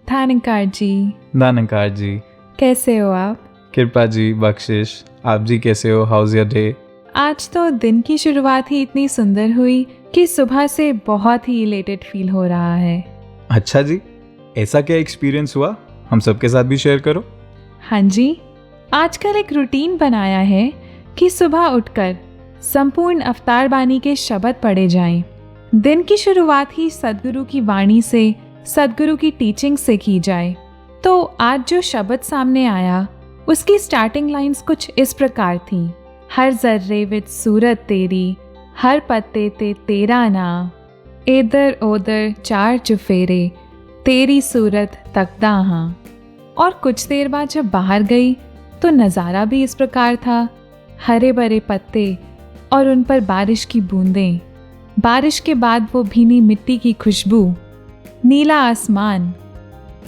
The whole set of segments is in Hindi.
धन्यकार जी। दानकार जी। कैसे हो आप? कृपा जी, बख्शिश। आप जी कैसे हो? House your day? आज तो दिन की शुरुआत ही इतनी सुंदर हुई कि सुबह से बहुत ही इलेटेड फील हो रहा है। अच्छा जी, ऐसा क्या एक्सपीरियंस हुआ? हम सबके साथ भी शेयर करो। हाँ जी, आजकल एक रूटीन बनाया है कि सुबह उठकर संपूर्ण अवतार बानी के शब्द पढ़े जाएं। दिन की शुरुआत ही सद्गुरु की वाणी से, सद्गुरु की टीचिंग से की जाए। तो आज जो शब्द सामने आया उसकी स्टार्टिंग लाइंस कुछ इस प्रकार थी। हर जर्रे विच सूरत तेरी, हर पत्ते ते तेरा नाम, इधर उधर चार चुफेरे, तेरी सूरत तकदा हाँ। और कुछ देर बाद जब बाहर गई तो नज़ारा भी इस प्रकार था। हरे भरे पत्ते और उन पर बारिश की बूंदें, बारिश के बाद वो भीनी मिट्टी की खुशबू, नीला आसमान।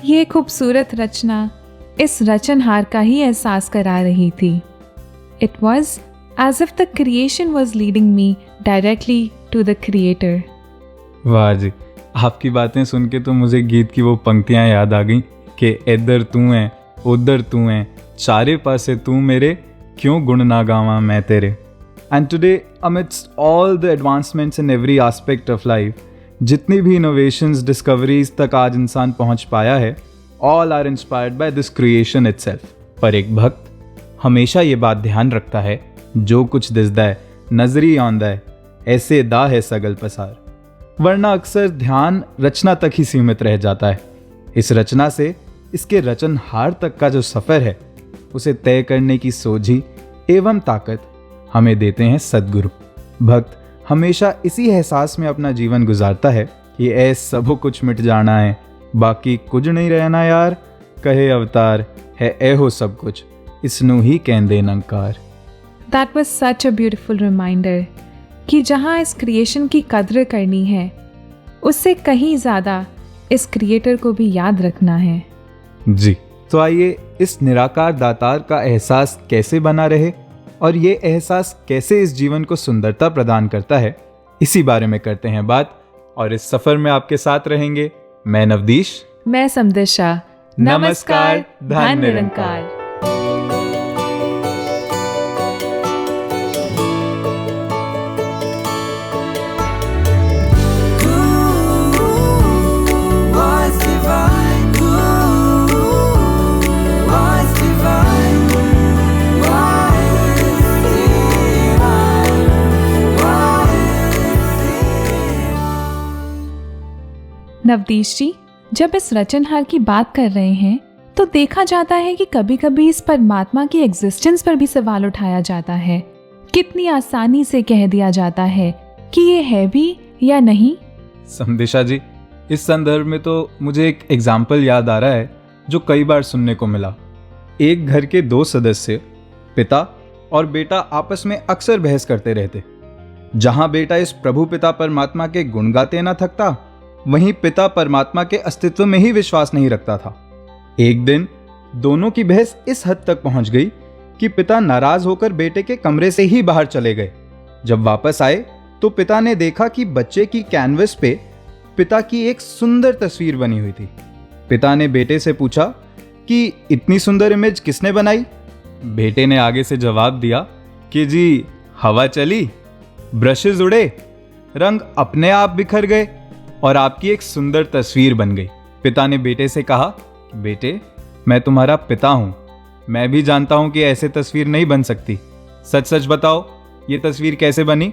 ये खूबसूरत रचना इस रचनहार का ही एहसास करा रही थी। It was as if the creation was leading me directly to the creator. वाह जी, आपकी बातें सुन के तो मुझे गीत की वो पंक्तियाँ याद आ गई कि इधर तू है, उधर तू है, चारे पासे तू मेरे, क्यों गुण ना गावां मैं तेरे। And today amidst all the advancements in every aspect of life, जितनी भी इनोवेशंस, डिस्कवरीज तक आज इंसान पहुंच पाया है, all are inspired by this creation itself। पर एक भक्त हमेशा ये बात ध्यान रखता है, जो कुछ दिसदा है नजरी आंदा है, ऐसे दा है सगल पसार। वरना अक्सर ध्यान रचना तक ही सीमित रह जाता है। इस रचना से इसके रचनहार तक का जो सफ़र है, उसे तय करने की सोझी एवं ताकत हमें देते हैं सद्गुरु। भक्त हमेशा इसी एहसास में अपना जीवन गुजारता है कि ऐ सबो कुछ मिट जाना है, बाकी कुछ नहीं रहना यार, कहे अवतार है एहो सब कुछ, इसनु ही कहंदे नंकार। That was such a beautiful reminder कि जहाँ इस क्रिएशन की कद्र करनी है, उससे कहीं ज़्यादा इस क्रिएटर को भी याद रखना है। जी, तो आइए इस निराकार दातार का एहसास कैसे बना रहे और ये एहसास कैसे इस जीवन को सुंदरता प्रदान करता है, इसी बारे में करते हैं बात। और इस सफर में आपके साथ रहेंगे मैं नवदीश, मैं समदिशा। नमस्कार, धन निरंकार। नवदीश जी, जब इस रचनहार की बात कर रहे हैं तो देखा जाता है कि कभी कभी इस परमात्मा की एग्जिस्टेंस पर भी सवाल उठाया जाता है। कितनी आसानी से कह दिया जाता है कि ये है भी या नहीं। समदिशा जी, इस संदर्भ में तो मुझे एक एग्जाम्पल याद आ रहा है जो कई बार सुनने को मिला। एक घर के दो सदस्य, पिता और बेटा, आपस में अक्सर बहस करते रहते। जहां बेटा इस प्रभु पिता परमात्मा के गुण गाते ना थकता, वहीं पिता परमात्मा के अस्तित्व में ही विश्वास नहीं रखता था। एक दिन दोनों की बहस इस हद तक पहुंच गई कि पिता नाराज होकर बेटे के कमरे से ही बाहर चले गए। जब वापस आए तो पिता ने देखा कि बच्चे की कैनवस पे पिता की एक सुंदर तस्वीर बनी हुई थी। पिता ने बेटे से पूछा कि इतनी सुंदर इमेज किसने बनाई? बेटे ने आगे से जवाब दिया कि जी, हवा चली, ब्रशेस उड़े, रंग अपने आप बिखर गए और आपकी एक सुंदर तस्वीर बन गई। पिता ने बेटे से कहा, बेटे, मैं तुम्हारा पिता हूं, मैं भी जानता हूं कि ऐसे तस्वीर नहीं बन सकती। सच सच बताओ, ये तस्वीर कैसे बनी?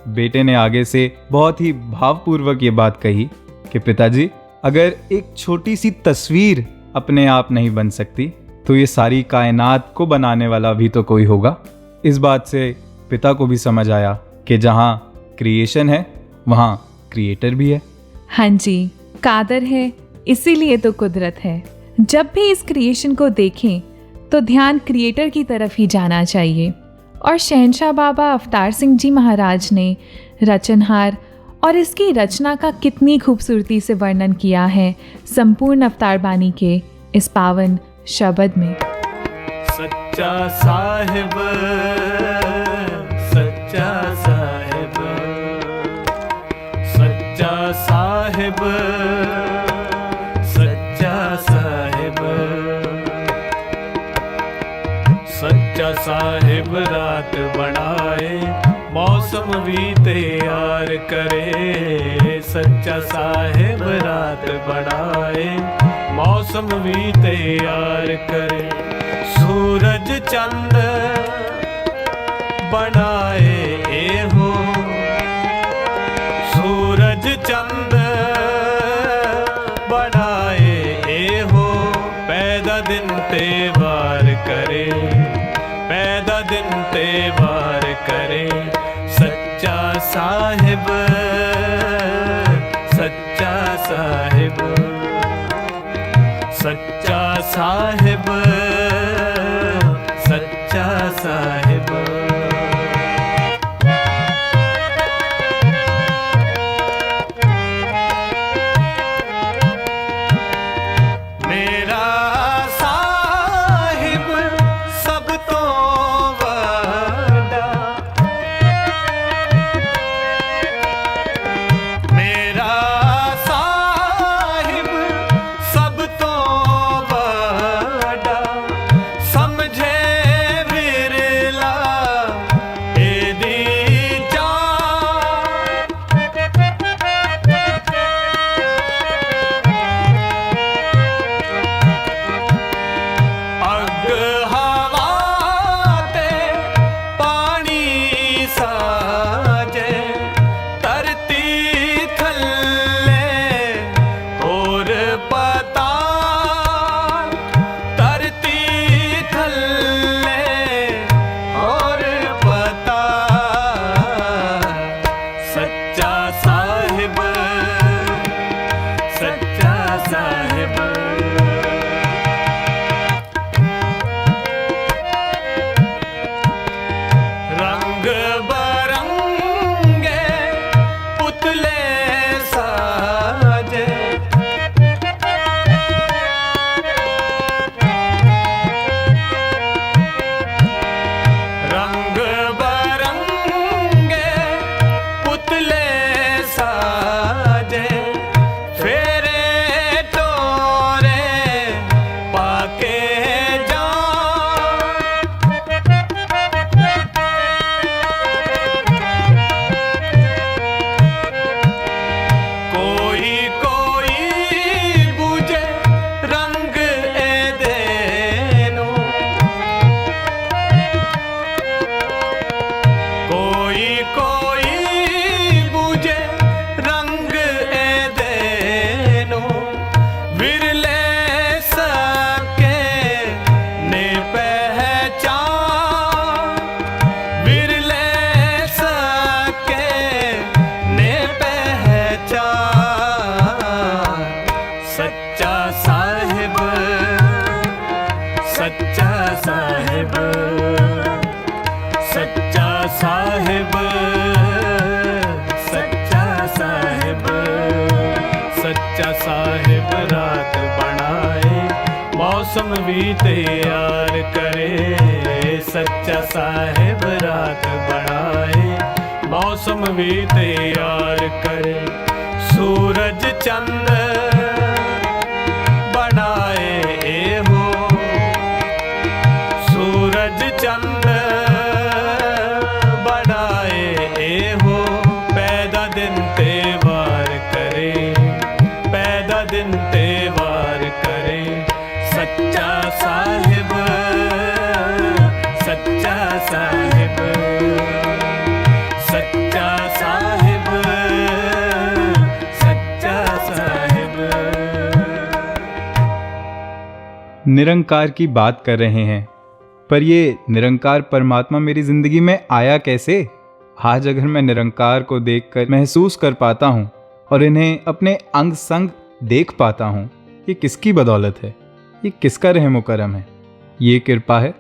बेटे ने आगे से बहुत ही भावपूर्वक ये बात कही कि पिताजी, अगर एक छोटी सी तस्वीर अपने आप नहीं बन सकती तो ये सारी कायनात को बनाने वाला भी तो कोई होगा। इस बात से पिता को भी समझ आया कि जहां क्रिएशन है वहां क्रिएटर भी है। हाँ जी, कादर है इसीलिए तो कुदरत है। जब भी इस क्रिएशन को देखें तो ध्यान क्रिएटर की तरफ ही जाना चाहिए। और शहंशाह बाबा अवतार सिंह जी महाराज ने रचनहार और इसकी रचना का कितनी खूबसूरती से वर्णन किया है संपूर्ण अवतार बानी के इस पावन शब्द में। सच्चा साहिब, सच्चा साहिब, सच्चा साहिब, सच्चा साहिब। सच्चा साहिब रात बनाए, मौसम भी तैयार करे। सच्चा साहिब रात बनाए, मौसम भी तैयार करे। सूरज चंद बनाए ए हो, सूरज चंद बनाए ए हो। पैदा दिन त्योहार करे, पैदा दिन त्योहार करे। सच्चा साहिब, सच्चा साहिब, सच्चा साहिब, सच्चा साहिब। मेरा साहिब सब तो वड्डा, मेरा साहिब सब तो वड्डा। समझे विरला एदी जान, अग हवा ते पानी साजे। धरती थल्ले और पता, धरती थल्ले और पता। सच्चा साहिब, सच्चा साहिब। रंग बरंगे पुतले साजे। रंग बरंगे पुतले साजे। फेरे टोरे पाके जान, कोई कोई बुझे रंग एदेनु। कोई कोई बुझे रंग एदेनु। विरले सके ने पहचान, विरले सके ने पहचान। सच्चा साहिब, सच्चा साहिब, सच्चा साहिब, सच्चा साहिब। सच्चा साहिब रात बनाए, मौसम भी तैयार करे। सच्चा साहिब रात बनाए, मौसम भी तैयार करे। सूरज चंद बनाए ए हो, सूरज चंद बनाए ए हो। पैदा दिन त्योहार करे, पैदा दिन त्योहार करे। सच्चा साहिब, सच्चा साहिब, सच्चा साहिब, सच्चा साहिब। निरंकार की बात कर रहे हैं, पर ये निरंकार परमात्मा मेरी जिंदगी में आया कैसे? आज अगर मैं निरंकार को देखकर महसूस कर पाता हूँ और इन्हें अपने अंग संग देख पाता हूँ, ये किसकी बदौलत है? ये किसका रहम करम है? ये कृपा है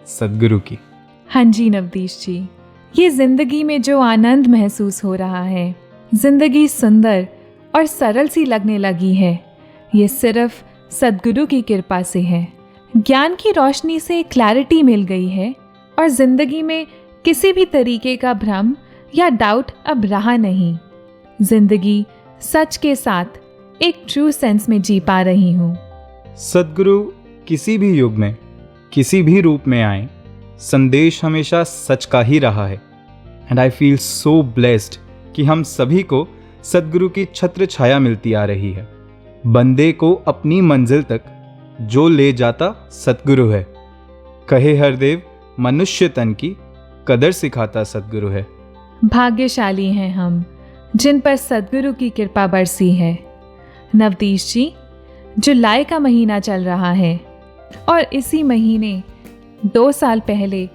सद्गुरु की। हाँ जी नवदीश जी, ये जिंदगी में जो आनंद महसूस हो रहा है, जिंदगी सुंदर और सरल सी लगने लगी है, ये सिर्फ सद्गुरु की कृपा से है। ज्ञान की रोशनी से क्लैरिटी मिल गई है और जिंदगी में किसी भी तरीके का भ्रम या डाउट अब रहा नहीं। जिंदगी सच के साथ एक ट्रू सेंस में जी पा रही हूँ। सद्गुरु किसी भी युग में किसी भी रूप में आए, संदेश हमेशा सच का ही रहा है। And I feel so blessed कि हम सभी को सद्गुरु की छत्र छाया मिलती आ रही है। बंदे को अपनी मंजिल तक जो ले जाता सद्गुरु है। कहे हरदेव मनुष्य तन की कदर सिखाता सद्गुरु है। भाग्यशाली हैं हम जिन पर सद्गुरु की कृपा बरसी है। नवदीश जी, जुलाई का महीना चल रहा है और इसी महीने 2 साल पहले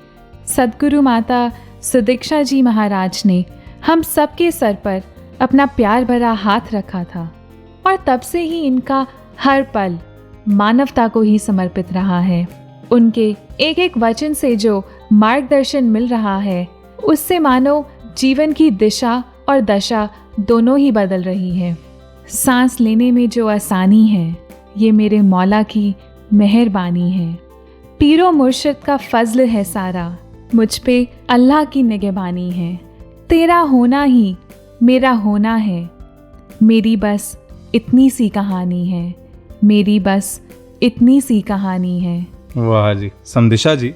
सद्गुरु माता सुदीक्षा जी महाराज ने हम सबके सर पर अपना प्यार भरा हाथ रखा था और तब से ही इनका हर पल मानवता को ही समर्पित रहा है। उनके एक एक वचन से जो मार्गदर्शन मिल रहा है उससे मानो जीवन की दिशा और दशा दोनों ही बदल रही है। सांस लेने में जो आसानी है ये मेरे मौला की मेहरबानी है। पीरो मुर्शिद का फजल है सारा, मुझ पे अल्लाह की निगहबानी है। तेरा होना ही मेरा होना है, मेरी बस इतनी सी कहानी है, मेरी बस इतनी सी कहानी है। वाह जी समदिशा जी,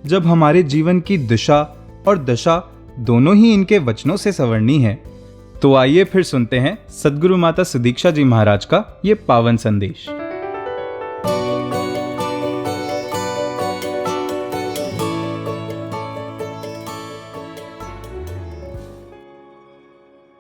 जब हमारे जीवन की दिशा और दशा दोनों ही इनके वचनों से संवरनी है तो आइए फिर सुनते हैं सद्गुरु माता सुदीक्षा जी महाराज का ये पावन संदेश।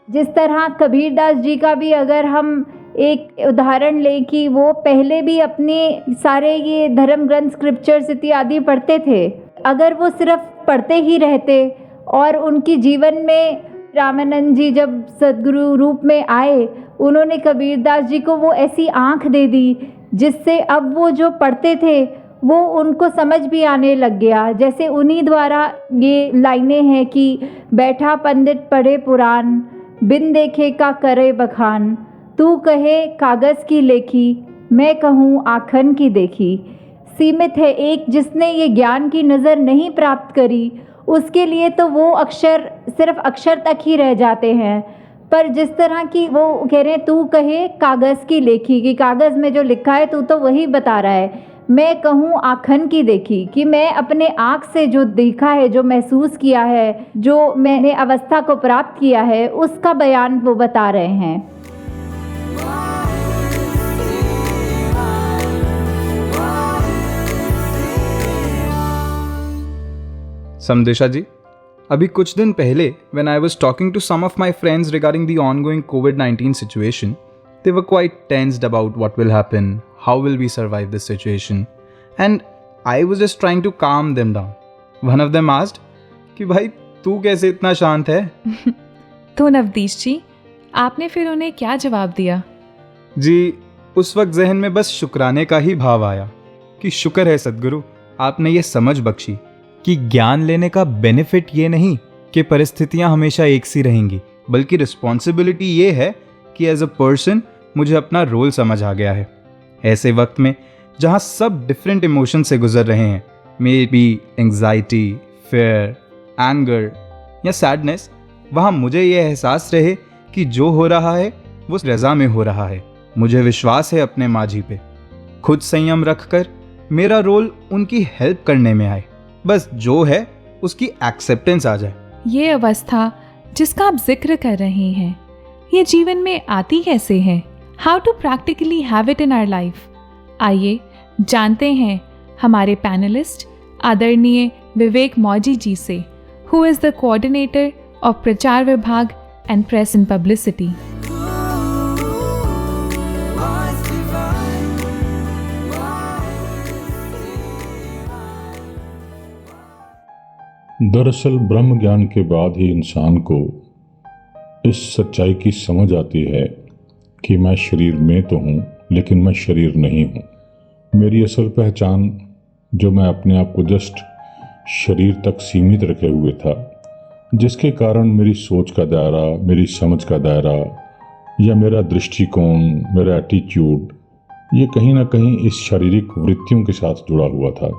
जिस तरह कबीरदास जी का भी अगर हम एक उदाहरण लें कि वो पहले भी अपने सारे ये धर्म ग्रंथ स्क्रिप्चर्स इत्यादि पढ़ते थे, अगर वो सिर्फ पढ़ते ही रहते और उनकी जीवन में रामानंद जी जब सद्गुरु रूप में आए उन्होंने कबीरदास जी को वो ऐसी आँख दे दी जिससे अब वो जो पढ़ते थे वो उनको समझ भी आने लग गया। जैसे उन्हीं द्वारा ये लाइनें हैं कि बैठा पंडित पढ़े पुराण, बिन देखे का करे बखान, तू कहे कागज़ की लेखी, मैं कहूँ आखन की देखी। सीमित है एक जिसने ये ज्ञान की नज़र नहीं प्राप्त करी, उसके लिए तो वो अक्षर सिर्फ अक्षर तक ही रह जाते हैं। पर जिस तरह की वो कह रहे हैं तू कहे कागज़ की लेखी, कि कागज़ में जो लिखा है तू तो वही बता रहा है, मैं कहूँ आखन की देखी, कि मैं अपने आँख से जो देखा है, जो महसूस किया है, जो मैंने अवस्था को प्राप्त किया है, उसका बयान वो बता रहे हैं। समदिशा जी, अभी कुछ दिन पहले when I was talking to some of my friends regarding the ongoing COVID-19 situation, they were quite tensed about what will happen, how will we survive this situation, and I was just trying to calm them down. One of them asked कि भाई तू कैसे इतना शांत है? तो नवदीश जी, आपने फिर उन्हें क्या जवाब दिया? जी, उस वक्त जहन में बस शुक्राने का ही भाव आया कि शुक्र है सद्गुरु, आपने ये समझ बख्शी कि ज्ञान लेने का बेनिफिट ये नहीं कि परिस्थितियां हमेशा एक सी रहेंगी, बल्कि रिस्पॉन्सिबिलिटी ये है कि एज अ पर्सन मुझे अपना रोल समझ आ गया है। ऐसे वक्त में जहां सब डिफरेंट इमोशन से गुजर रहे हैं, may be anxiety, fair, anger या सैडनेस, वहां मुझे ये एहसास रहे कि जो हो रहा है वो रज़ा में हो रहा है। मुझे विश्वास है अपने माझी पे, खुद संयम रखकर मेरा रोल उनकी हेल्प करने में आए, बस जो है उसकी एक्सेप्टेंस आ जाए। ये अवस्था जिसका आप जिक्र कर रहे हैं, ये जीवन में आती कैसे है? How to practically have it in our life? आइए जानते हैं हमारे पैनलिस्ट आदरणीय विवेक मौजी जी से, who is the coordinator of प्रचार विभाग एंड प्रेस एंड पब्लिसिटी। दरअसल ब्रह्म ज्ञान के बाद ही इंसान को इस सच्चाई की समझ आती है कि मैं शरीर में तो हूँ लेकिन मैं शरीर नहीं हूँ। मेरी असल पहचान, जो मैं अपने आप को जस्ट शरीर तक सीमित रखे हुए था, जिसके कारण मेरी सोच का दायरा, मेरी समझ का दायरा या मेरा दृष्टिकोण, मेरा एटीट्यूड, ये कहीं ना कहीं इस शारीरिक वृत्तियों के साथ जुड़ा हुआ था।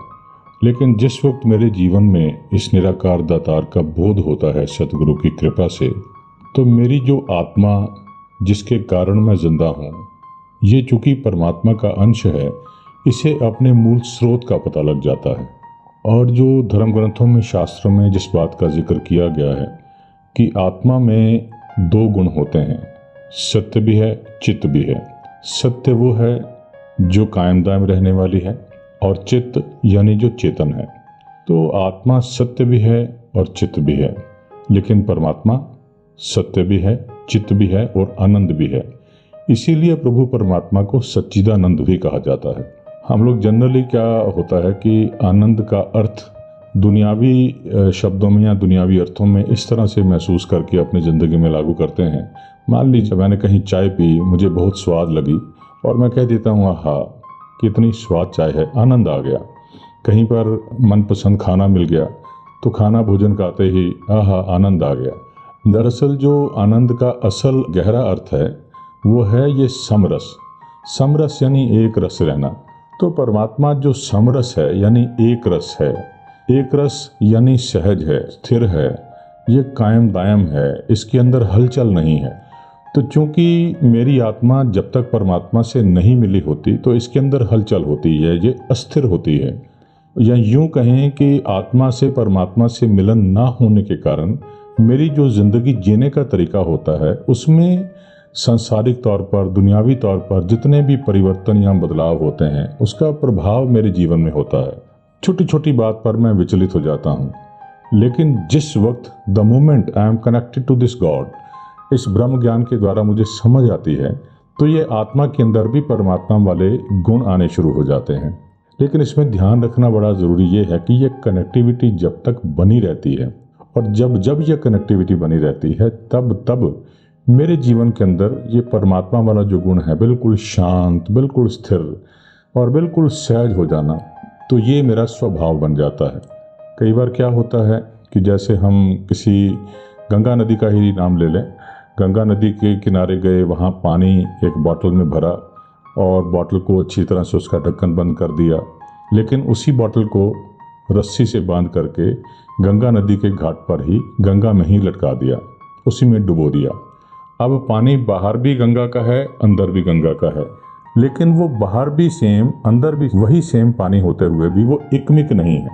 लेकिन जिस वक्त मेरे जीवन में इस निराकार दातार का बोध होता है सतगुरु की कृपा से, तो मेरी जो आत्मा जिसके कारण मैं जिंदा हूँ, ये चूँकि परमात्मा का अंश है, इसे अपने मूल स्रोत का पता लग जाता है। और जो धर्म ग्रंथों में, शास्त्रों में जिस बात का जिक्र किया गया है कि आत्मा में 2 गुण होते हैं, सत्य भी है, चित्त भी है। सत्य वो है जो कायम दायम रहने वाली है, और चित्त यानी जो चेतन है। तो आत्मा सत्य भी है और चित्त भी है, लेकिन परमात्मा सत्य भी है, चित्त भी है और आनंद भी है। इसीलिए प्रभु परमात्मा को सच्चिदानंद भी कहा जाता है। हम लोग जनरली क्या होता है कि आनंद का अर्थ दुनियावी शब्दों में या दुनियावी अर्थों में इस तरह से महसूस करके अपनी ज़िंदगी में लागू करते हैं। मान लीजिए मैंने कहीं चाय पी, मुझे बहुत स्वाद लगी और मैं कह देता हूँ आहा कितनी स्वाद चाय है, आनंद आ गया। कहीं पर मनपसंद खाना मिल गया तो खाना भोजन खाते ही आहा आनंद आ गया। दरअसल जो आनंद का असल गहरा अर्थ है वो है ये समरस। समरस यानी एक रस रहना। तो परमात्मा जो समरस है यानी एक रस है, एक रस यानी सहज है, स्थिर है, ये कायम दायम है, इसके अंदर हलचल नहीं है। तो चूंकि मेरी आत्मा जब तक परमात्मा से नहीं मिली होती तो इसके अंदर हलचल होती है, ये अस्थिर होती है। या यूं कहें कि आत्मा से परमात्मा से मिलन ना होने के कारण मेरी जो ज़िंदगी जीने का तरीका होता है उसमें सांसारिक तौर पर, दुनियावी तौर पर जितने भी परिवर्तन या बदलाव होते हैं उसका प्रभाव मेरे जीवन में होता है। छोटी छोटी बात पर मैं विचलित हो जाता हूँ। लेकिन जिस वक्त the moment I am connected to this God, इस ब्रह्म ज्ञान के द्वारा मुझे समझ आती है तो ये आत्मा के अंदर भी परमात्मा वाले गुण आने शुरू हो जाते हैं। लेकिन इसमें ध्यान रखना बड़ा ज़रूरी ये है कि ये कनेक्टिविटी जब तक बनी रहती है और जब जब यह कनेक्टिविटी बनी रहती है तब तब मेरे जीवन के अंदर ये परमात्मा वाला जो गुण है, बिल्कुल शांत, बिल्कुल स्थिर और बिल्कुल सहज हो जाना, तो ये मेरा स्वभाव बन जाता है। कई बार क्या होता है कि जैसे हम किसी गंगा नदी का ही नाम ले लें, गंगा नदी के किनारे गए, वहाँ पानी एक बोतल में भरा और बोतल को अच्छी तरह से उसका ढक्कन बंद कर दिया, लेकिन उसी बोतल को रस्सी से बांध करके गंगा नदी के घाट पर ही गंगा में ही लटका दिया, उसी में डुबो दिया। अब पानी बाहर भी गंगा का है, अंदर भी गंगा का है, लेकिन वो बाहर भी सेम, अंदर भी वही सेम पानी होते हुए भी वो एकमिक नहीं है,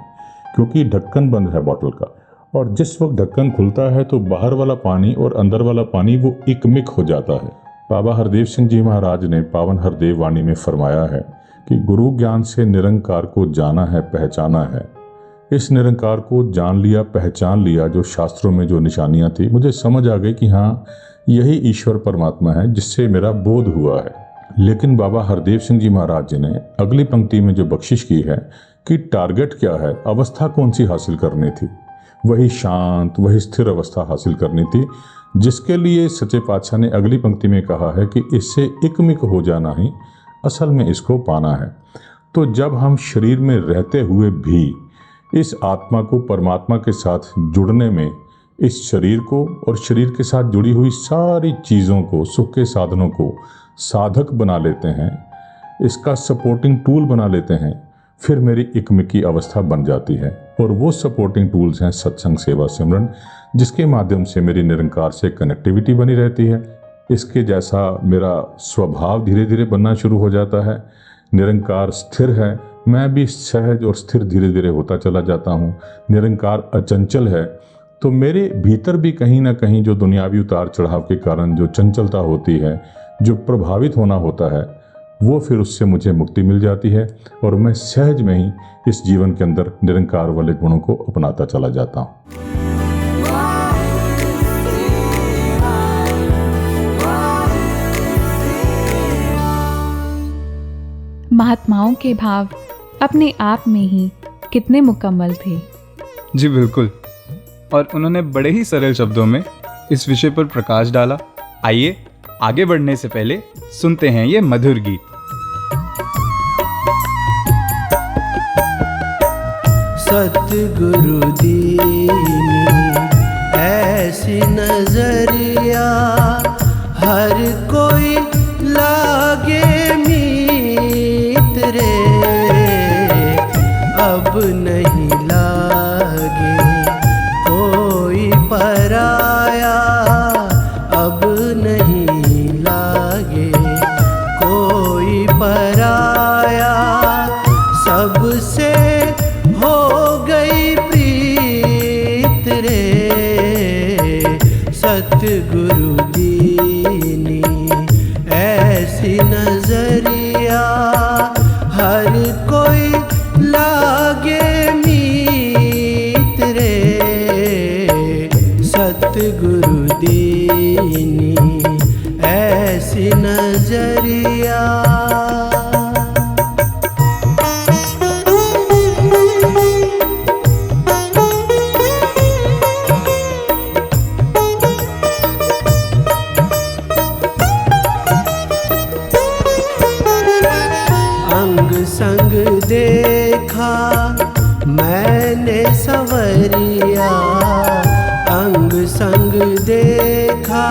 क्योंकि ढक्कन बंद है बोतल का। और जिस वक्त ढक्कन खुलता है तो बाहर वाला पानी और अंदर वाला पानी वो एकमिक हो जाता है। बाबा हरदेव सिंह जी महाराज ने पावन हरदेव वाणी में फरमाया है कि गुरु ज्ञान से निरंकार को जाना है, पहचाना है। इस निरंकार को जान लिया, पहचान लिया, जो शास्त्रों में जो निशानियां थी, मुझे समझ आ गई कि हाँ यही ईश्वर परमात्मा है जिससे मेरा बोध हुआ है। लेकिन बाबा हरदेव सिंह जी महाराज जी ने अगली पंक्ति में जो बख्शिश की है कि टारगेट क्या है, अवस्था कौन सी हासिल करनी थी, वही शांत, वही स्थिर अवस्था हासिल करनी थी, जिसके लिए सच्चे पातशाह ने अगली पंक्ति में कहा है कि इससे एकमिक हो जाना ही असल में इसको पाना है। तो जब हम शरीर में रहते हुए भी इस आत्मा को परमात्मा के साथ जुड़ने में, इस शरीर को और शरीर के साथ जुड़ी हुई सारी चीज़ों को, सुख के साधनों को साधक बना लेते हैं, इसका सपोर्टिंग टूल बना लेते हैं, फिर मेरी एकमिकी अवस्था बन जाती है। और वो सपोर्टिंग टूल्स हैं सत्संग, सेवा, सिमरन, जिसके माध्यम से मेरी निरंकार से कनेक्टिविटी बनी रहती है। इसके जैसा मेरा स्वभाव धीरे धीरे बनना शुरू हो जाता है। निरंकार स्थिर है, मैं भी सहज और स्थिर धीरे धीरे होता चला जाता हूँ। निरंकार अचंचल है, तो मेरे भीतर भी कहीं ना कहीं जो दुनियावी उतार चढ़ाव के कारण जो चंचलता होती है, जो प्रभावित होना होता है, वो फिर उससे मुझे मुक्ति मिल जाती है और मैं सहज में ही इस जीवन के अंदर निरंकार वाले गुणों को अपनाता चला जाता हूँ। महात्माओं के भाव अपने आप में ही कितने मुकम्मल थे। जी बिल्कुल, और उन्होंने बड़े ही सरल शब्दों में इस विषय पर प्रकाश डाला। आइए आगे बढ़ने से पहले सुनते हैं ये मधुर गीत। सतगुरु दीनी ऐसी नजरिया, हर कोई लागे मीत रे, अब नहीं लागे कोई पराया, अब नहीं लागे कोई पराया। सबसे हो गई प्रीत रे, सतगुरु दीनी ऐसी नजरिया, हर कोई लागे मीत रे, सतगुरु दीनी ऐसी नजरिया। अंग संग देखा मैंने सवरिया, अंग संग देखा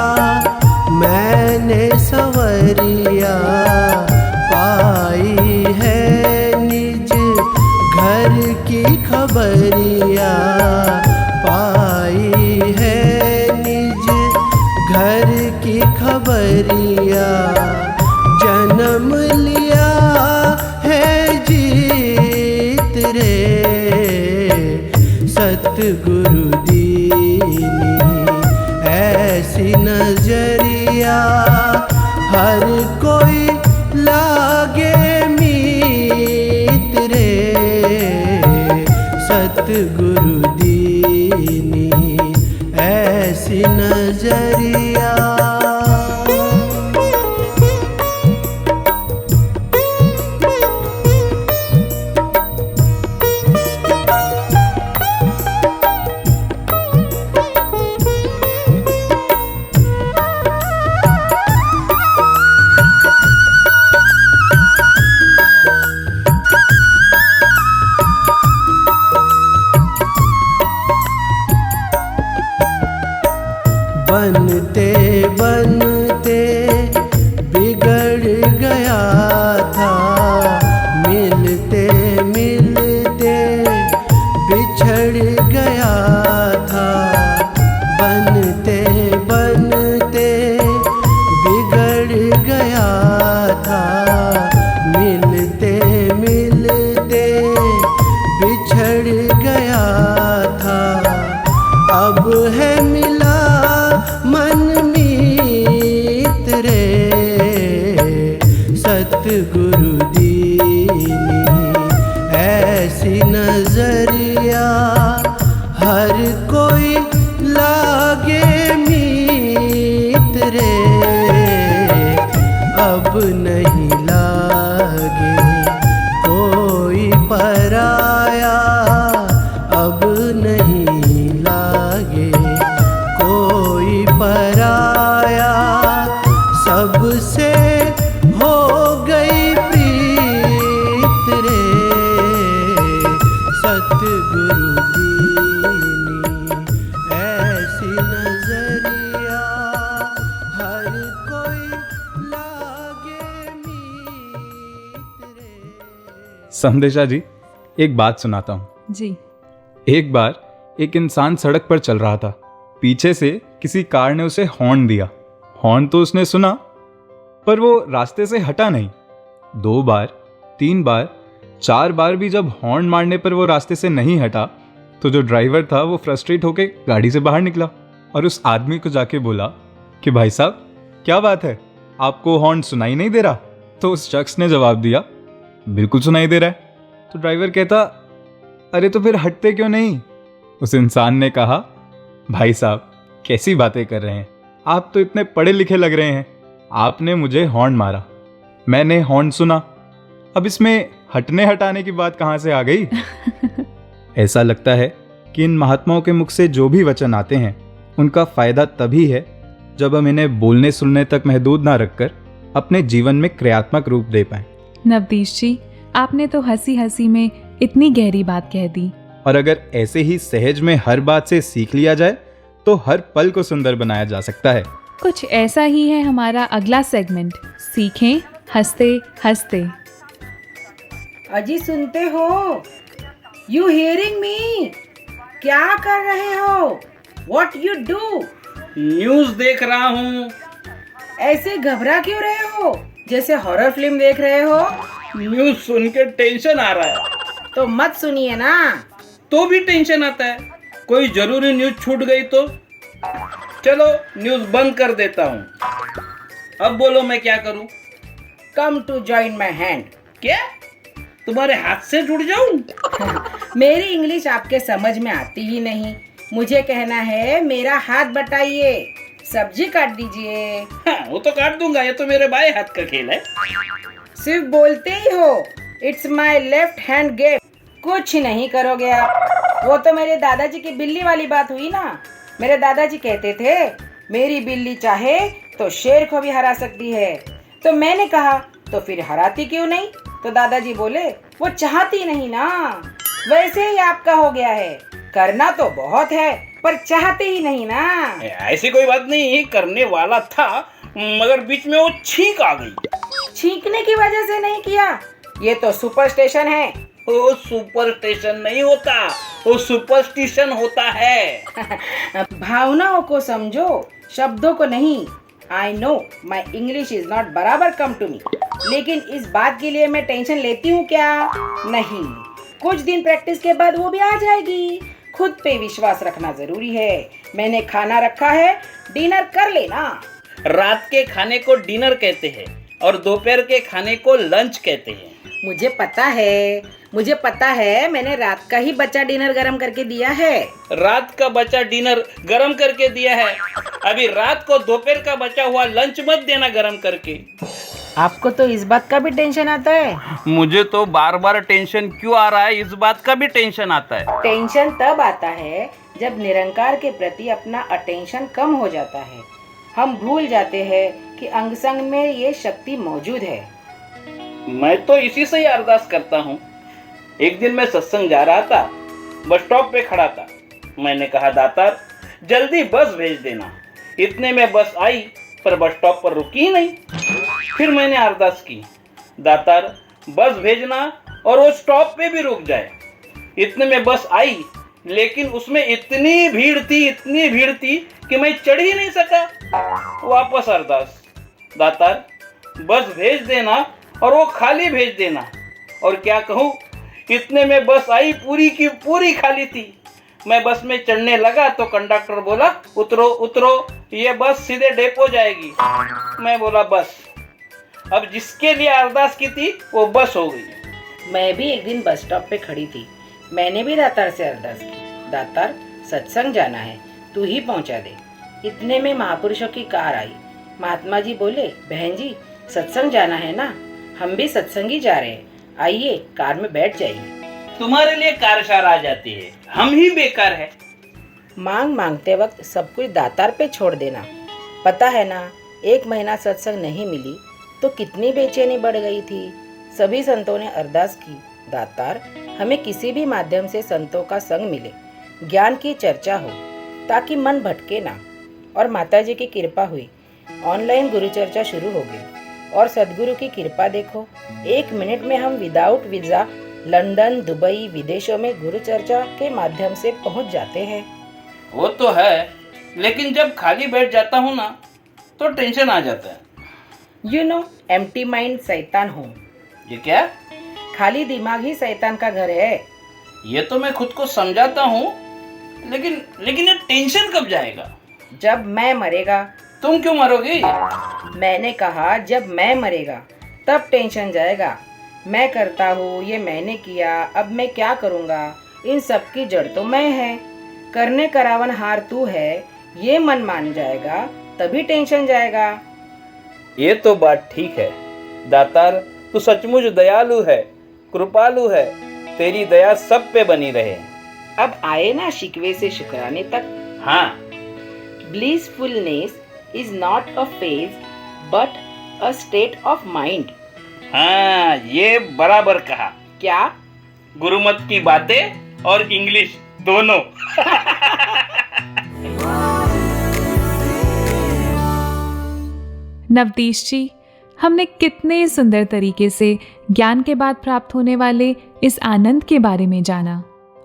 मैंने सवरिया, पाई है निज घर की खबरिया, पाई है निज घर की खबरिया, जन्म लिया है जीत रे, सतगुरु दीनी ऐसी नजरिया, हर कोई लागे मीत रे, सतगुरु दीनी ऐसी नजरिया। बनते बनते बिगड़ गया था, मिलते मिलते बिछड़ गया था, बनते बनते बिगड़ गया था, मिलते मिलते बिछड़ गया था, अब है मिला मन मीत रे, सतगुरु दीनी ऐसी नजरिया, हर कोई लागे मीत रे, अब नहीं लागे कोई पराया, अब नहीं लागे कोई पराया, सबसे हो गई प्रीत रे, सतगुरु दीनी ऐसी नजरिया, हर कोई लागे मीत रे। संदेशा जी, एक बात सुनाता हूँ। जी। एक बार एक इंसान सड़क पर चल रहा था, पीछे से किसी कार ने उसे हॉर्न दिया। हॉर्न तो उसने सुना, पर वो रास्ते से हटा नहीं। 2 बार, 3 बार, 4 बार भी जब हॉर्न मारने पर वो रास्ते से नहीं हटा, तो जो ड्राइवर था वो फ्रस्ट्रेट होके गाड़ी से बाहर निकला और उस आदमी को जाके बोला कि भाई साहब, क्या बात है, आपको हॉर्न सुनाई नहीं दे रहा? तो उस शख्स ने जवाब दिया, बिल्कुल सुनाई दे रहा है। तो ड्राइवर कहता, अरे तो फिर हटते क्यों नहीं? उस इंसान ने कहा, भाई साहब, कैसी बातें कर रहे हैं, आप तो इतने पढ़े लिखे लग रहे हैं, आपने मुझे हॉर्न मारा, मैंने हॉर्न सुना, अब इसमें हटने हटाने की बात कहाँ से आ गई? ऐसा लगता है कि इन महात्माओं के मुख से जो भी वचन आते हैं उनका फायदा तभी है जब हम इन्हें बोलने सुनने तक महदूद ना रखकर अपने जीवन में क्रियात्मक रूप दे पाएं। नवदीश जी, आपने तो हंसी हंसी में इतनी गहरी बात कह दी। और अगर ऐसे ही सहज में हर बात से सीख लिया जाए तो हर पल को सुंदर बनाया जा सकता है। कुछ ऐसा ही है हमारा अगला सेगमेंट, सीखें हंसते हंसते। अजी सुनते हो? You hearing me? क्या कर रहे हो? What you do? न्यूज़ देख रहा हूँ। ऐसे घबरा क्यों रहे हो, जैसे हॉरर फिल्म देख रहे हो? न्यूज सुन के टेंशन आ रहा है। तो मत सुनिए ना। तो भी टेंशन आता है, कोई जरूरी न्यूज छूट गई तो। चलो न्यूज बंद कर देता हूँ। अब बोलो मैं क्या करूँ? Come to join my hand. क्या तुम्हारे हाथ से जुड़ जाऊं? मेरी इंग्लिश आपके समझ में आती ही नहीं। मुझे कहना है मेरा हाथ बटाइए, सब्जी काट दीजिए। हाँ, वो तो काट दूंगा, ये तो मेरे बाएं हाथ का खेल है। सिर्फ बोलते ही हो। It's my left hand gift. कुछ नहीं करोगे आप। वो तो मेरे दादाजी की बिल्ली वाली बात हुई ना। मेरे दादाजी कहते थे मेरी बिल्ली चाहे तो शेर को भी हरा सकती है। तो मैंने कहा तो फिर हराती क्यों नहीं? तो दादाजी बोले वो चाहती नहीं ना। वैसे ही आपका हो गया है, करना तो बहुत है पर चाहते ही नहीं ना। ऐसी कोई बात नहीं, करने वाला था मगर बीच में वो छींक आ गई। छींकने की वजह से नहीं किया, ये तो सुपरस्टिशन है। वो सुपरस्टिशन नहीं होता, वो सुपरस्टिशन होता है। भावनाओं को समझो, शब्दों को नहीं। I know my English is not बराबर कम टू मी, लेकिन इस बात के लिए मैं टेंशन लेती हूँ क्या? नहीं, कुछ दिन प्रैक्टिस के बाद वो भी आ जाएगी। खुद पे विश्वास रखना जरूरी है। मैंने खाना रखा है, डिनर कर लेना। रात के खाने को डिनर कहते हैं और दोपहर के खाने को लंच कहते हैं। मुझे पता है, मैंने रात का ही बचा डिनर गरम करके दिया है। रात का बचा डिनर गरम करके दिया है। अभी रात को दोपहर का बचा हुआ लंच मत देना गरम करके। आपको तो इस बात का भी टेंशन आता है? मुझे तो बार बार टेंशन क्यों आ रहा है, इस बात का भी टेंशन आता है। टेंशन तब आता है जब निरंकार के प्रति अपना अटेंशन कम हो जाता है। हम भूल जाते हैं कि अंग संग में ये शक्ति मौजूद है। मैं तो इसी से ही अरदास करता हूँ। एक दिन मैं सत्संग जा रहा था, बस स्टॉप पे खड़ा था। मैंने कहा दातार जल्दी बस भेज देना। इतने में बस आई पर बस स्टॉप पर रुकी ही नहीं। फिर मैंने अरदास की, दातार बस भेजना और वो स्टॉप पे भी रुक जाए। इतने में बस आई, लेकिन उसमें इतनी भीड़ थी कि मैं चढ़ ही नहीं सका। वापस अरदास, दातार बस भेज देना और वो खाली भेज देना। और क्या कहूँ, इतने में बस आई पूरी की पूरी खाली थी। मैं बस में चढ़ने लगा तो कंडक्टर बोला उतरो उतरो, ये बस सीधे डेपो जाएगी। मैं बोला बस। अब जिसके लिए अरदास की थी वो बस हो गई। मैं भी एक दिन बस स्टॉप पे खड़ी थी। मैंने भी दातार से अरदास की, दातार सत्संग जाना है, तू ही पहुंचा दे। इतने में महापुरुषों की कार आई। महात्मा जी बोले बहन जी सत्संग जाना है ना, हम भी सत्संगी जा रहे हैं, आइए कार में बैठ जाइए। तुम्हारे लिए कारशार आ जाती है, हम ही बेकार है। मांगते वक्त सब कुछ दातार पे छोड़ देना। पता है ना, 1 महीना सत्संग नहीं मिली तो कितनी बेचैनी बढ़ गई थी। सभी संतों ने अरदास की, दातार हमें किसी भी माध्यम से संतों का संग मिले, ज्ञान की चर्चा हो ताकि मन भटके ना। और माताजी की कृपा हुई, ऑनलाइन गुरु चर्चा शुरू हो गई। और सदगुरु की कृपा देखो, 1 मिनट में हम विदाउट वीज़ा लंदन, दुबई, विदेशों में गुरु चर्चा के माध्यम से पहुंच जाते हैं। वो तो है, लेकिन जब खाली बैठ जाता हूँ ना तो टेंशन आ जाता है। यू नो, एम्प्टी माइंड शैतान होम। ये क्या? खाली दिमाग ही शैतान का घर है। ये तो मैं खुद को समझाता हूँ, लेकिन ये टेंशन कब जाएगा? जब मैं मरेगा। तुम क्यों मरोगी? मैंने कहा जब मैं मरेगा तब टेंशन जाएगा। मैं करता हूँ, ये मैंने किया, अब मैं क्या करूँगा, इन सब की जड़ तो मैं है। करने करावन हार तू है, ये मन मान जाएगा तभी टेंशन जाएगा। ये तो बात ठीक है दातार, तू सचमुच दयालु है, कृपालु है, तेरी दया सब पे बनी रहे। अब आए ना शिकवे से शुक्राने तक। हाँ, blissfulness is not a phase but a state of mind. हाँ, ये बराबर कहा। क्या? गुरुमत की बातें और इंग्लिश दोनों। नवदीश जी, हमने कितने सुंदर तरीके से ज्ञान के बाद प्राप्त होने वाले इस आनंद के बारे में जाना,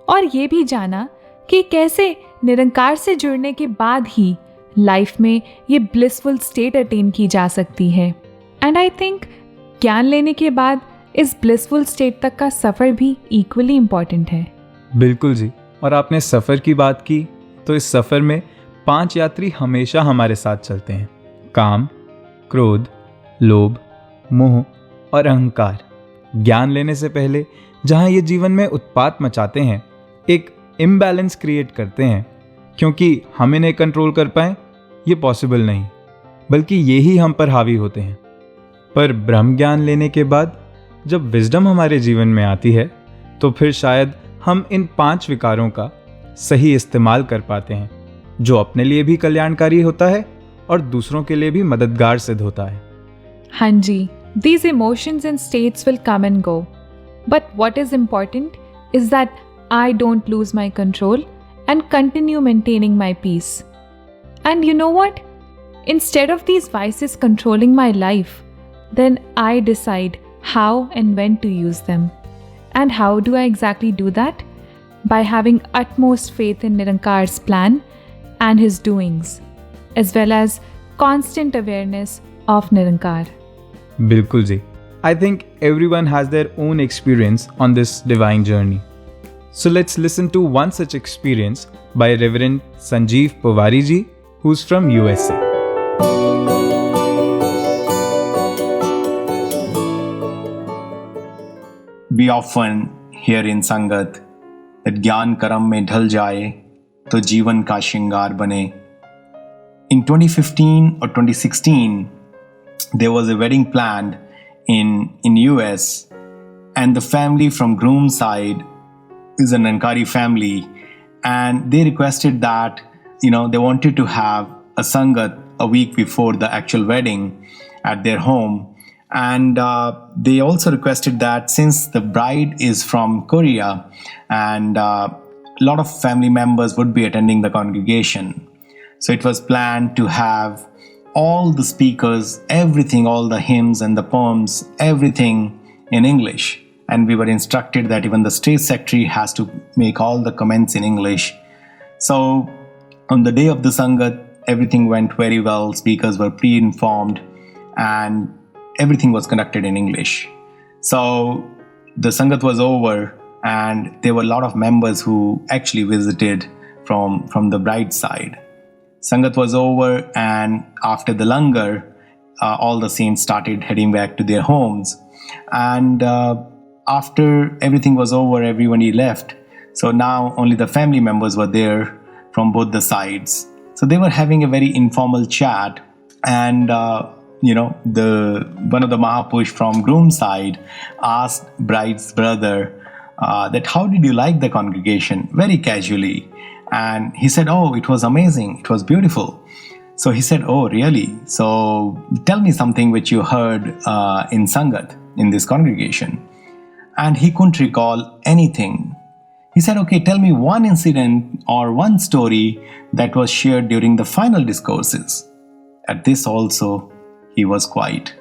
और ये भी जाना कि कैसे निरंकार से जुड़ने के बाद ही लाइफ में ये ब्लिसफुल स्टेट अटेन की जा सकती है। एंड आई थिंक ज्ञान लेने के बाद इस ब्लिसफुल स्टेट तक का सफ़र भी इक्वली इम्पॉर्टेंट है। बिल्कुल जी। और आपने सफ़र की बात की तो इस सफ़र में 5 यात्री हमेशा हमारे साथ चलते हैं: काम, क्रोध, लोभ, मोह और अहंकार। ज्ञान लेने से पहले जहाँ ये जीवन में उत्पात मचाते हैं, एक इम्बैलेंस क्रिएट करते हैं, क्योंकि हम इन्हें कंट्रोल कर पाएँ ये पॉसिबल नहीं, बल्कि यही हम पर हावी होते हैं। पर ब्रह्म ज्ञान लेने के बाद जब विजडम हमारे जीवन में आती है तो फिर शायद हम इन 5 विकारों का सही इस्तेमाल कर पाते हैं, जो अपने लिए भी कल्याणकारी होता है और दूसरों के लिए भी मददगार सिद्ध होता है। हाँ जी, these emotions and states will come and go. But what is important is that I don't lose my control and continue maintaining my peace. And you know what? Instead of these vices controlling my life, then I decide how and when to use them. And how do I exactly do that? By having utmost faith in Nirankar's plan and his doings, as well as constant awareness of Nirankar. बिल्कुल जी। I think everyone has their own experience on this divine journey. So let's listen to one such experience by Reverend Sanjeev Pawari ji, who's from USA. We often hear in Sangat that ज्ञान कर्म में ढल जाए तो जीवन का श्रृंगार बने. In 2015 or 2016, there was a wedding planned in US, and the family from groom side is an Ankari family, and they requested that they wanted to have a sangat a week before the actual wedding at their home. And they also requested that since the bride is from Korea and a lot of family members would be attending the congregation, so it was planned to have all the speakers, everything, all the hymns and the poems, everything in English. And we were instructed that even the state secretary has to make all the comments in English. So on the day of the Sangat, everything went very well. Speakers were pre-informed and everything was conducted in English. So the Sangat was over and there were a lot of members who actually visited from the bride's side. Sangat was over, and after the langar, all the saints started heading back to their homes. And after everything was over, everybody left. So now only the family members were there from both the sides. So they were having a very informal chat, and the one of the Mahapurush from groom side asked bride's brother that how did you like the congregation, very casually. And he said, oh, it was amazing, it was beautiful. So he said, oh, really? So tell me something which you heard in Sangat, in this congregation. And he couldn't recall anything. He said, okay, tell me one incident or one story that was shared during the final discourses. At this also, he was quiet.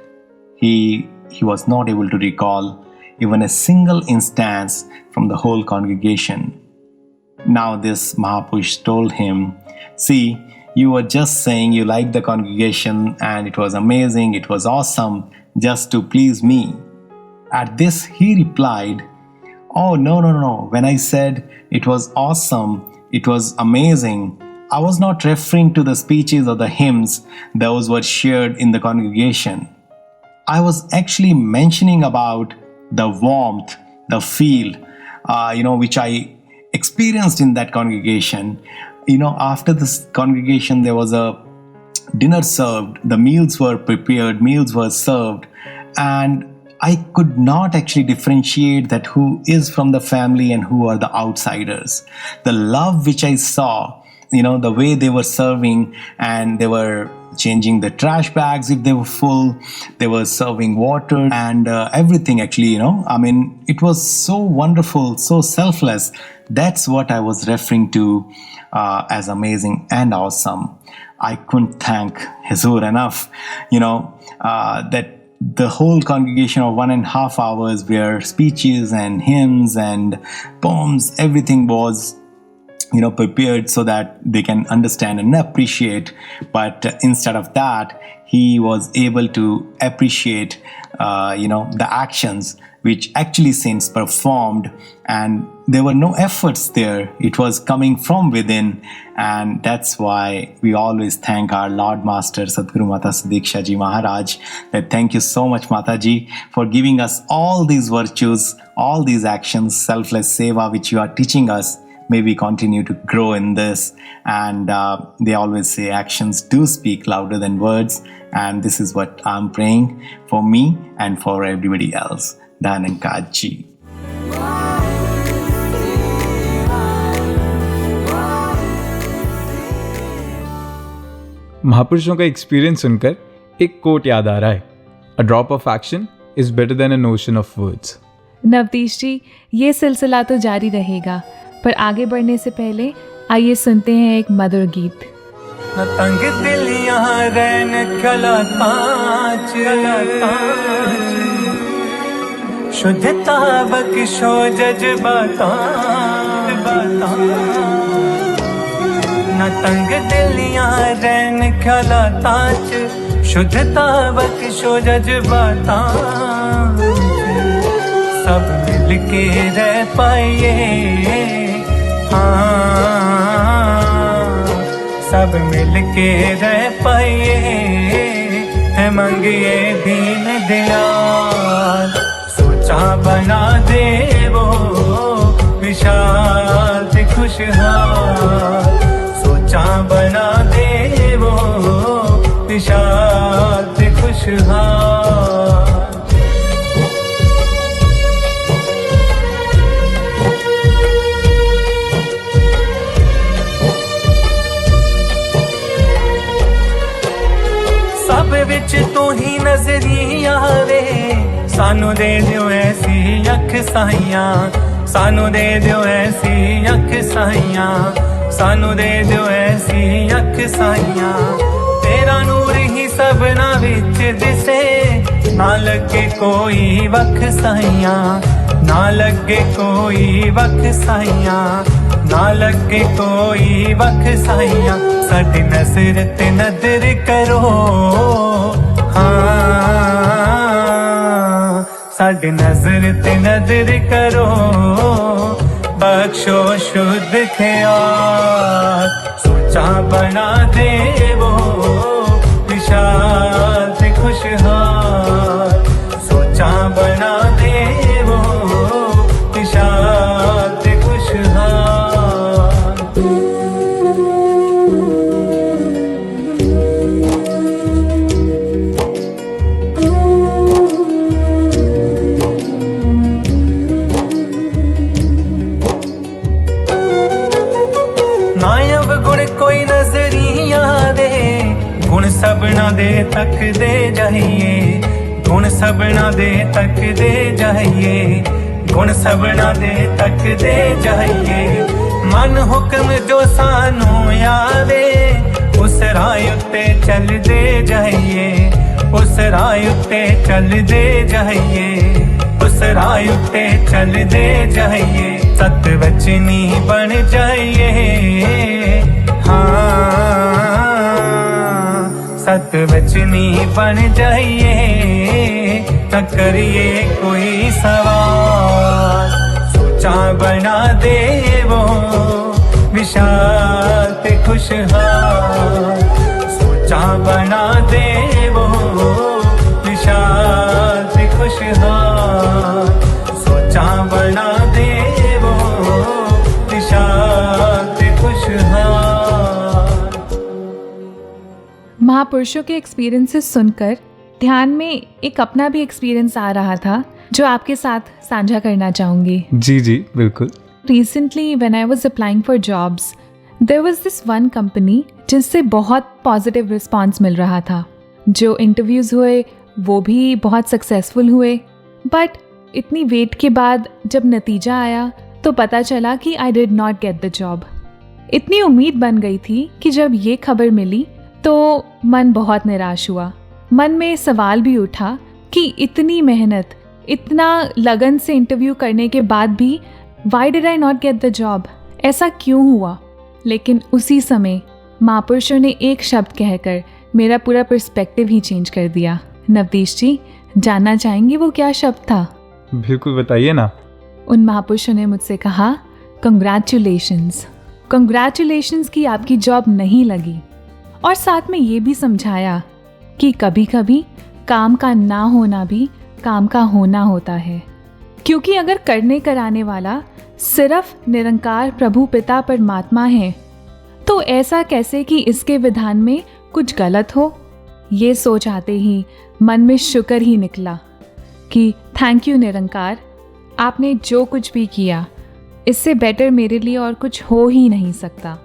He was not able to recall even a single instance from the whole congregation. Now this Mahapurush told him, see, you were just saying you liked the congregation and it was amazing, it was awesome, just to please me. At this he replied, oh, no. When I said it was awesome, it was amazing, I was not referring to the speeches or the hymns those were shared in the congregation. I was actually mentioning about the warmth, the feel, which I experienced in that congregation. After this congregation, there was a dinner served, the meals were prepared, meals were served, and I could not actually differentiate that who is from the family and who are the outsiders. The love which I saw, the way they were serving, and they were changing the trash bags if they were full, they were serving water and everything actually, it was so wonderful, so selfless. That's what I was referring to as amazing and awesome. I couldn't thank Huzur enough, that the whole congregation of 1.5 hours where speeches and hymns and poems, everything was prepared so that they can understand and appreciate. But instead of that, he was able to appreciate, the actions which actually saints performed, and there were no efforts there. It was coming from within, and that's why we always thank our Lord Master Sadhguru Mata Sadiksha Ji Maharaj. That thank you so much, Mata Ji, for giving us all these virtues, all these actions, selfless seva which you are teaching us. May we continue to grow in this. And they always say actions do speak louder than words. And this is what I'm praying for me and for everybody else. Dhanankaraj Ji. महापुरुषों का एक्सपीरियंस सुनकर एक कोट याद आ रहा है, a drop of action is better than an ocean of words. Navdeesh ji, ये सिलसिला तो जारी रहेगा, पर आगे बढ़ने से पहले आइए सुनते हैं एक मधुर गीत। तंग दिलियां रैन खला ताज, शुद्धता बख्शो जज्बाता, न तंग दिलियां रैन खला ताज, शुद्धता बख्शो जज्बाता, सब मिल के रह पाइए, सब मिल के रह पाइए, है मंगिए दीन दयाल, सोचा बना दे वो विशाल ते खुशहाल, सोचा बना दे वो विशाल ते खुशहाल। विच तू ही नजरी आवे, सानू दे दियो ऐसी अख साइयां, सानू दे दियो ऐसी अख साइयां, सानू दे दियो ऐसी अख साइयां, तेरा नूर ही सबना विच दिसे, ना लगे कोई वख साइयां, ना लगे कोई वख साइयां, ना लगे कोई वख साइयां, साडी नजर ते नजर करो, साडी नजर ते नजर करो, बख्शो शुद्ध ख्याल, सोचा बना दे वो विशाल ते खुशहाल, सोचा बना दे वो विशाल ते खुशहाल। गुण सबना दे तक दे जाइए, गुण सबना दे तक दे जाइए, गुण सबना दे तक दे जाइए, मन हुक्म जो सानू आवे, उस राह उत्ते चल दे जाइए, उस राह उत्ते चल दे जाइए, उस राह उत्ते चल दे जाइए, सतवचनी बन जाइए, सतवचनी बन जाइए, न करिए कोई सवाल, सोचा बना दे वो विशाल ते खुशहाल, सोचा बना दे वो विशाल ते खुशहाल, सोचा बना दे वो विशाल ते खुशहाल। महापुरुषों के एक्सपीरियंसेस सुनकर ध्यान में एक अपना भी एक्सपीरियंस आ रहा था, जो आपके साथ साझा करना चाहूँगी। जी जी बिल्कुल। Recently when I was applying for jobs, there was this one company जिससे बहुत पॉजिटिव रिस्पांस मिल रहा था, जो इंटरव्यूज़ हुए वो भी बहुत सक्सेसफुल हुए, बट इतनी वेट के बाद जब नतीजा आया तो पता चला कि I did not get the job। इतनी उम्मीद बन गई थी कि जब ये खबर मिली तो मन बहुत निराश हुआ। मन में सवाल भी उठा कि इतनी मेहनत, इतना लगन से इंटरव्यू करने के बाद भी why did I not get the job? ऐसा क्यों हुआ? लेकिन उसी समय महापुरुषों ने एक शब्द कहकर मेरा पूरा पर्सपेक्टिव ही चेंज कर दिया। नवदीश जी, जानना चाहेंगे वो क्या शब्द था? बिल्कुल बताइए ना। उन महापुरुषों ने मुझसे कहा, कंग्रेचुलेशंस, कंग्रेचुलेशंस कि आपकी जॉब नहीं लगी। और साथ में ये भी समझाया कि कभी कभी काम का ना होना भी काम का होना होता है, क्योंकि अगर करने कराने वाला सिर्फ निरंकार प्रभु पिता परमात्मा है तो ऐसा कैसे कि इसके विधान में कुछ गलत हो। ये सोच आते ही मन में शुक्र ही निकला कि थैंक यू निरंकार, आपने जो कुछ भी किया इससे बेटर मेरे लिए और कुछ हो ही नहीं सकता।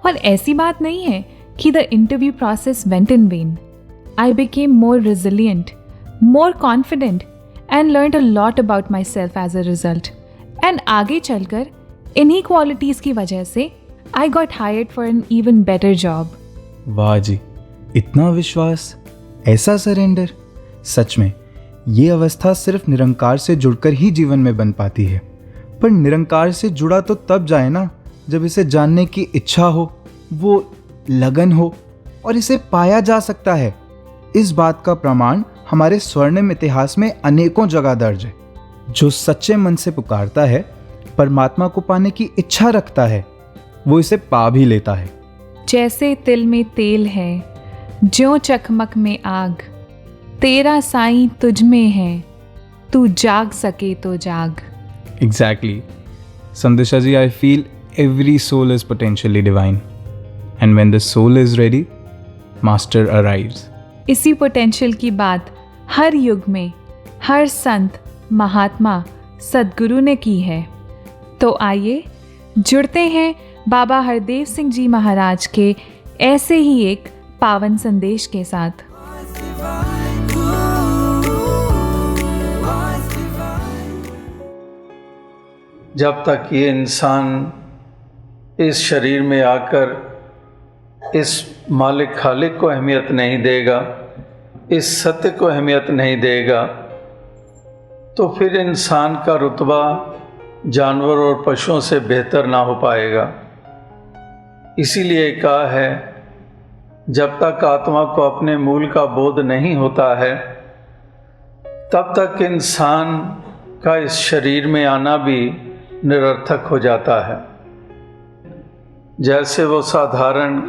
और ऐसी बात नहीं है कि the interview process went in vain. I became more resilient, more confident and learned a lot about myself as a result. And आगे चलकर इन्हीं क्वालिटीज़ की वजह से I got hired for an even better job. वाह जी, इतना विश्वास, ऐसा सरेंडर। सच में ये अवस्था सिर्फ निरंकार से जुड़कर ही जीवन में बन पाती है। पर निरंकार से जुड़ा तो तब जाए ना जब इसे जानने की इच्छा हो, वो लगन हो और इसे पाया जा सकता है। इस बात का प्रमाण हमारे स्वर्णिम इतिहास में अनेकों जगह दर्ज है। जो सच्चे मन से पुकारता है, परमात्मा को पाने की इच्छा रखता है, वो इसे पा भी लेता है। जैसे तिल में तेल है, ज्यों चकमक में आग, तेरा साईं तुझ में है, तू जाग सके तो जाग। Exactly. Sandisha ji, I feel every soul is potentially divine. And when the soul is ready, Master arrives. इसी पोटेंशियल की बात हर युग में हर संत, महात्मा, सद्गुरु ने की है। तो आइए जुड़ते हैं बाबा हरदेव सिंह जी महाराज के ऐसे ही एक पावन संदेश के साथ। जब तक ये इंसान इस शरीर में आकर इस मालिक खालिक को अहमियत नहीं देगा, इस सत्य को अहमियत नहीं देगा, तो फिर इंसान का रुतबा जानवर और पशुओं से बेहतर ना हो पाएगा। इसीलिए कहा है, जब तक आत्मा को अपने मूल का बोध नहीं होता है, तब तक इंसान का इस शरीर में आना भी निरर्थक हो जाता है। जैसे वो साधारण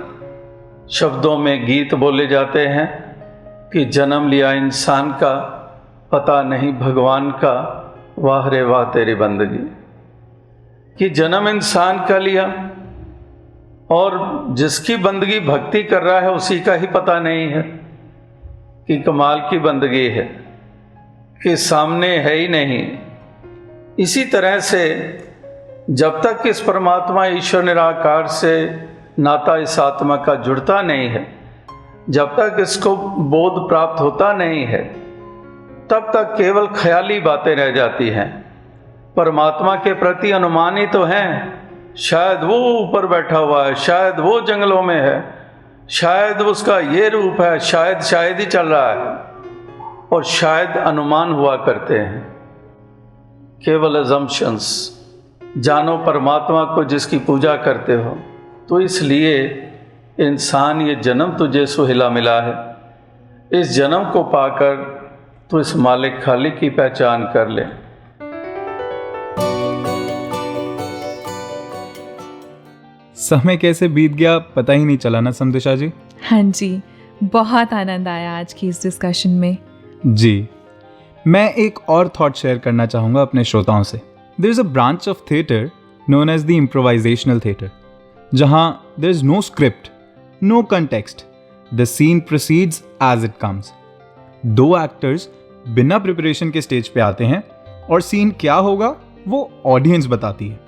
शब्दों में गीत बोले जाते हैं कि जन्म लिया इंसान का, पता नहीं भगवान का, वाह रे वाह तेरी बंदगी। कि जन्म इंसान का लिया और जिसकी बंदगी भक्ति कर रहा है उसी का ही पता नहीं है कि कमाल की बंदगी है, कि सामने है ही नहीं। इसी तरह से जब तक इस परमात्मा ईश्वर निराकार से नाता इस आत्मा का जुड़ता नहीं है, जब तक इसको बोध प्राप्त होता नहीं है, तब तक केवल ख्याली बातें रह जाती हैं। परमात्मा के प्रति अनुमान ही तो हैं, शायद वो ऊपर बैठा हुआ है, शायद वो जंगलों में है, शायद उसका ये रूप है, शायद ही चल रहा है, और शायद अनुमान हुआ करते हैं, केवल अजम्पशंस। जानो परमात्मा को जिसकी पूजा करते हो। तो इसलिए इंसान ये जन्म तुझे सुहिला मिला है, इस जन्म को पाकर तो इस मालिक खालिक की पहचान कर ले। समय कैसे बीत गया पता ही नहीं चला ना संदिशा जी। हाँ जी, बहुत आनंद आया आज की इस डिस्कशन में। जी, मैं एक और थॉट शेयर करना चाहूँगा अपने श्रोताओं से। There is a branch of theatre known as the improvisational theatre, जहाँ there is no script, no context, the scene proceeds as it comes. दो एक्टर्स बिना प्रिपरेशन के स्टेज पे आते हैं और सीन क्या होगा वो ऑडियंस बताती है।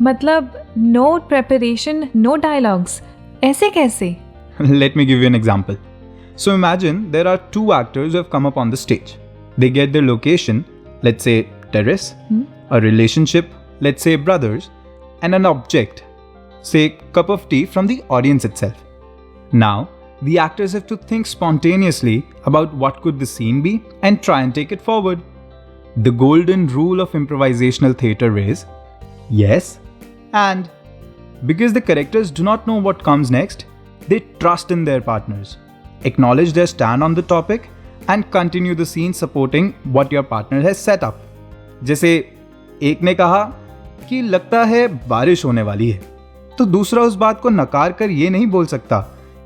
मतलब नो प्रेपरेशन, नो डायलॉग्स, ऐसे कैसे? Let me give you an example. So imagine there are two actors who have come up on the stage. They get their location, let's say terrace, a relationship, let's say brothers, and an object, say cup of tea from the audience itself. Now, the actors have to think spontaneously about what could the scene be and try and take it forward. The golden rule of improvisational theatre is yes and. Because the characters do not know what comes next, they trust in their partners, acknowledge their stand on the topic, and continue the scene supporting what your partner has set up. जैसे एक ने कहा कि लगता है बारिश होने वाली है, तो दूसरा उस बात को नकार कर ये नहीं बोल सकता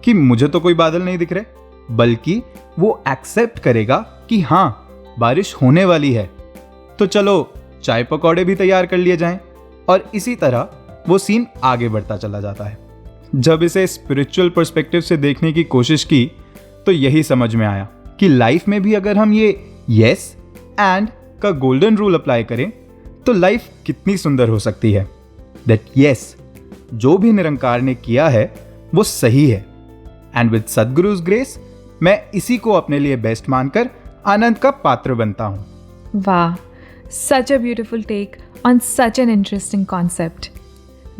कि मुझे तो कोई बादल नहीं दिख रहे, बल्कि वो एक्सेप्ट करेगा कि हाँ बारिश होने वाली है, तो चलो चाय पकौड़े भी तैयार कर लिए जाएं, और इसी तरह वो सीन आगे बढ़ता चला जाता है। जब इसे स्पिरिचुअल पर्सपेक्टिव से देखने की कोशिश की तो यही समझ में आया कि लाइफ में भी अगर हम ये यस एंड का गोल्डन रूल अप्लाई करें तो लाइफ कितनी सुंदर हो सकती है। दैट यस, जो भी निरंकार ने किया है वो सही है, एंड विद सद्गुरुज ग्रेस मैं इसी को अपने लिए बेस्ट मानकर आनंद का पात्र बनता हूँ। वाह, such a beautiful take on such an interesting concept.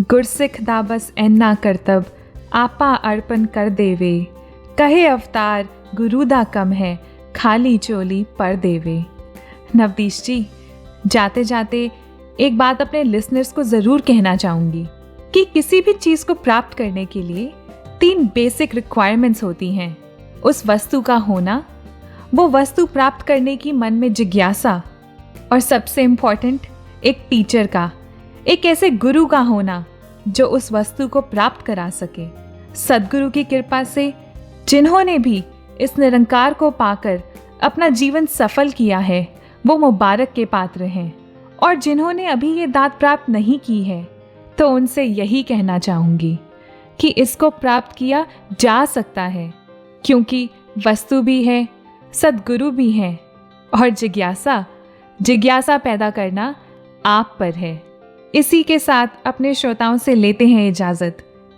Gursikh दाबस एन्ना करतब आपा अर्पण कर देवे, कहे अवतार गुरुदा कम है खाली चोली पर देवे। नवदीश जी, जाते जाते एक बात अपने लिसनर्स को ज़रूर कहना चाहूँगी कि किसी भी चीज़ को प्राप्त करने के लिए 3 बेसिक रिक्वायरमेंट्स होती हैं। उस वस्तु का होना, वो वस्तु प्राप्त करने की मन में जिज्ञासा, और सबसे इम्पॉर्टेंट एक टीचर का, एक ऐसे गुरु का होना जो उस वस्तु को प्राप्त करा सके। सद्गुरु की कृपा से जिन्होंने भी इस निरंकार को पाकर अपना जीवन सफल किया है वो मुबारक के पात्र हैं, और जिन्होंने अभी ये दात प्राप्त नहीं की है तो उनसे यही कहना चाहूँगी कि इसको प्राप्त किया जा सकता है, क्योंकि वस्तु भी है, सद्गुरु भी है, और जिज्ञासा पैदा करना आप पर है। इसी के साथ अपने श्रोताओं से लेते हैं इजाज़त।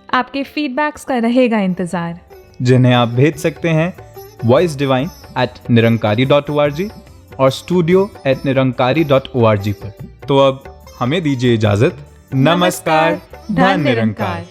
आपके फीडबैक्स का रहेगा इंतज़ार, जिन्हें आप भेज सकते हैं voicedivine@nirankari.org और studio@nirankari.org पर। तो अब हमें दीजिए इजाज़त। नमस्कार, धन निरंकार।